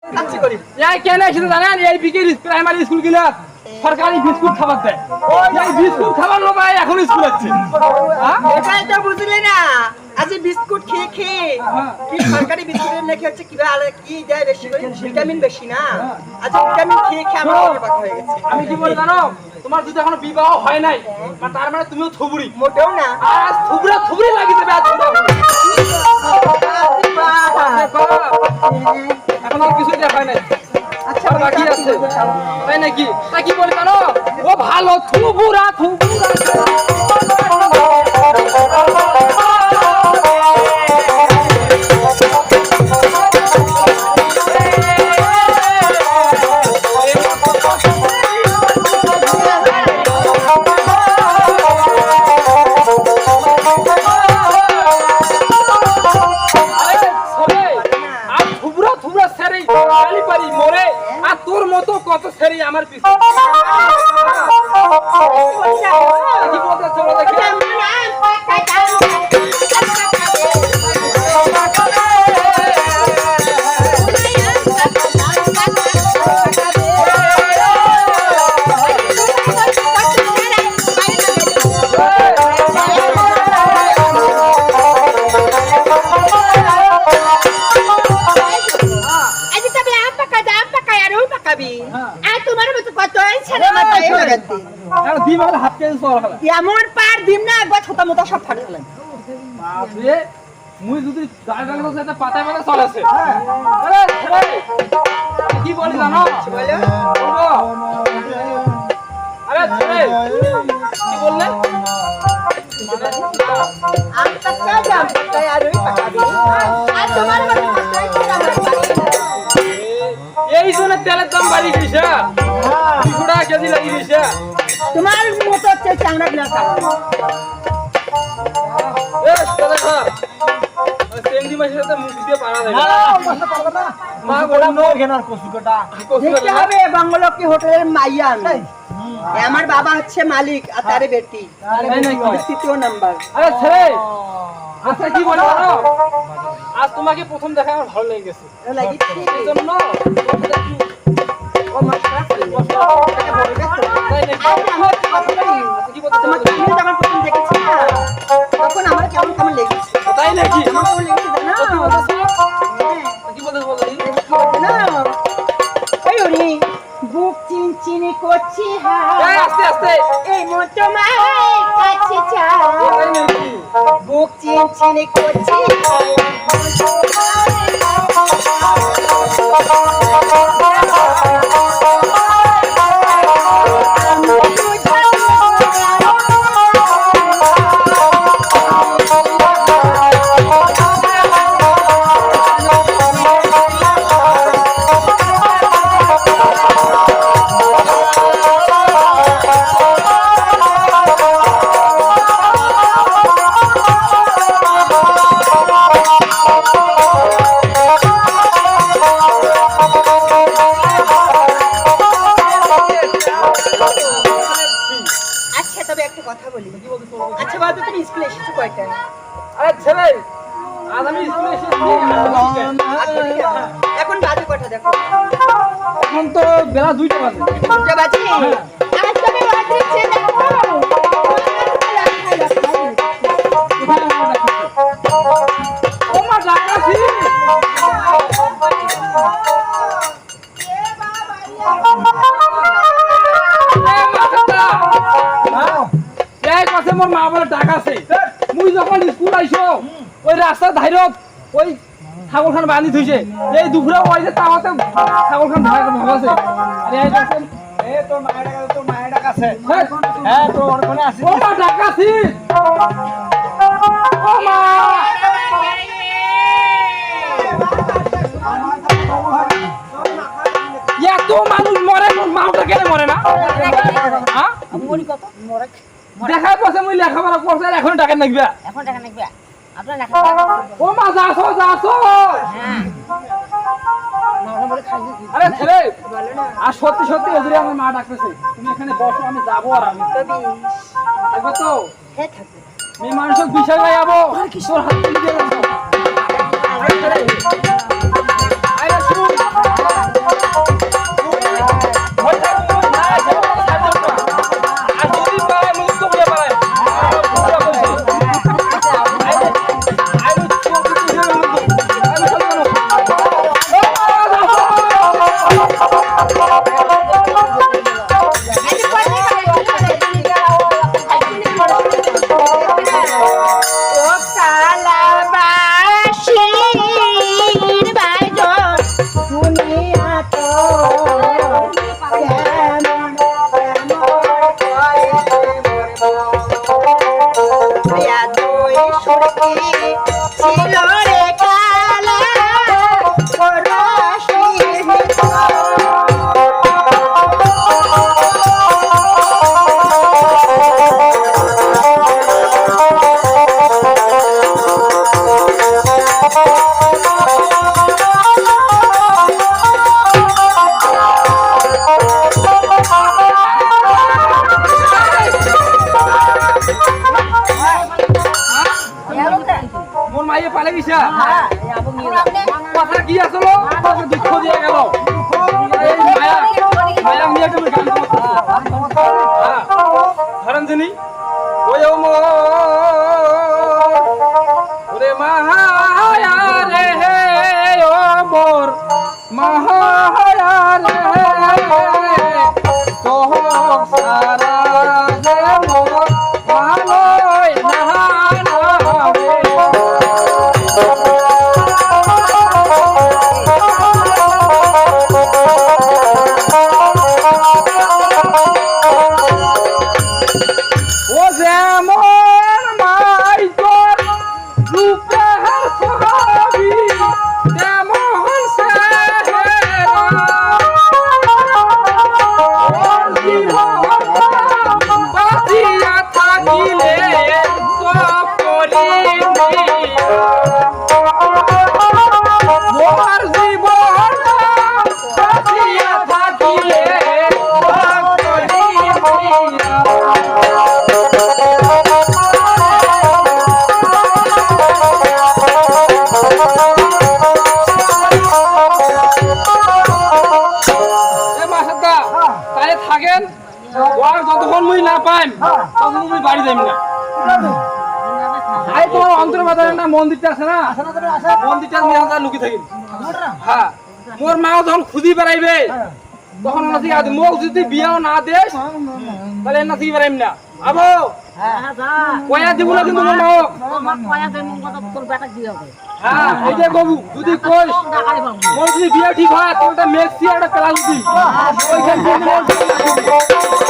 কেন সেটা জানেন? এই বিকেল প্রাইমারি স্কুল গুলা সরকারি বিস্কুট খাবার দেয়। এই বিস্কুট খাবার লোক এখন স্কুল আছে। এটাই তো বুঝলি না, আজ বিস্কুট খেয়ে খেয়ে কি সরকারি বিস্কুটের লেখা হচ্ছে কি দেয় বেশি করে ভিটামিন বেশি না, আজ ভিটামিন খেয়ে খেয়ে আমার পেটে ব্যথা হয়ে গেছে। আমি কি বলি জানো? তোমার যদি এখনো বিবাহ হয় নাই, তার মানে তুমিও থুবড়ি। মোটেও না, আজ থুবড়ি লাগি যাবে। আজ এখন আর কিছু দেখা নাই। আচ্ছা বাকি আছে তাই নাকি? তা কি বলি জানো? ও ভালো থুবুরা তোর মতো কত সেরি আমার পিছনে কি বলতে চলো দেখি। এমন পার দিম না একবার ছোট মোটা সব ফাটালেন। মুই যদি পাতায় পাতা চলেছে কি বলি জানো? আরে কি বললে? এই জন্য তেলের দাম বাড়ি গেছে, 200 টাকা কেজি লাগি গেছে। তোমার মতো হচ্ছে চাংড়া বিলাস বাংলালক্ষ্মী হোটেলের মাইয়া আমি। আমার বাবা হচ্ছে মালিক আর তারে বেটি, তৃতীয় নাম্বার। আরে ছেলে আচ্ছা কি বলো? আজ তোমাকে প্রথম দেখা আমার ভালো লেগে গেছে। এই জন্য তখন আমার কেমন কেমন লেগেছে। তাই নাকি? বুক চিনচিনি করছি আস্তে আস্তে এই মন তোমার কাছে চাই, বুক চিনচিনি করছি এখন বাজে কটা দেখো? এখন তো বেলা 2টা বাজে। 2টা বাজে? আজ তুমি বাজেছে দেখো। ও মা ডাকাছি। মোর মা বলে ডাকাছে। মুই যখন স্কুল আইছো ওই রাস্তার ধাইরত ওই ছাগলখান বাঁধি থইছে। এই দুপুরে ওই যে তাওতে ছাগলখান ভাগাছে। আরে এই তো মায়ের ডাকাছে। হ্যাঁ তো ওখানে আসি। ও মা ডাকাছি। ও মা এত মানুষ মরে, মোর মাওটা কেন মরে না? হ্যাঁ মরি কত মরে দেখাই পাশে মুই লেখাপড়া করছে এখন টাকা নাকবে। এখন টাকা নাকবে আপনার লেখাপড়া। ও মা যাসো হ্যাঁ আরে ছেলে আর সত্যি সত্যি ওদের আমার মা ডাকতেছে। তুমি এখানে বসো, আমি যাবো। আর আমি থাকবো তো? হ্যাঁ থাকবে। মেয়ে মানুষ বিষয় গাই যাবো। তোর হাত দিয়ে যাবো। আরে শুন ছিল রে কালা পরশি মোর মাইয়ে পালে গেছে কথা কি আসলো তাকে দুঃখ দিয়ে গেল এই মায়া মায়া নিয়ে তুমি গান ধরেন যিনি ওই ও মোর ওরে মায়া রে ও মোর মায়া রে তো সারা যে মোর ভালোই না ও যেমন মাই তোর রূপের ছবি তেমন সেহেরা ওর জীবনটা বাঁচিয়া থাকিলে তো করিনি মোর জীবনটা বাঁচিয়া থাকিলে তো করিনি তাই থাকেন ওর যতক্ষণ মুই না পাইম ততক্ষণ মুই বাড়ি যাইম না আই তোমার অন্তর্বাজারে না মন্দিরটা আছে না মন্দিরটা নিয়ে আমরা লুকি থাকিম হ্যাঁ মোর মাও যখন খুঁজি বেড়াইবে তখন না থেকে আদি মোক যদি বিয়াও না দেস তাহলে না থেকে বেড়াইম না আবো কয়া দিব না কিন্তু মোর মাও হ্যাঁ এই যে বাবু যদি কইস মোর যদি বিয়া ঠিক হয় তাহলে মেক্সি একটা পেলা লুকি ওইখান থেকে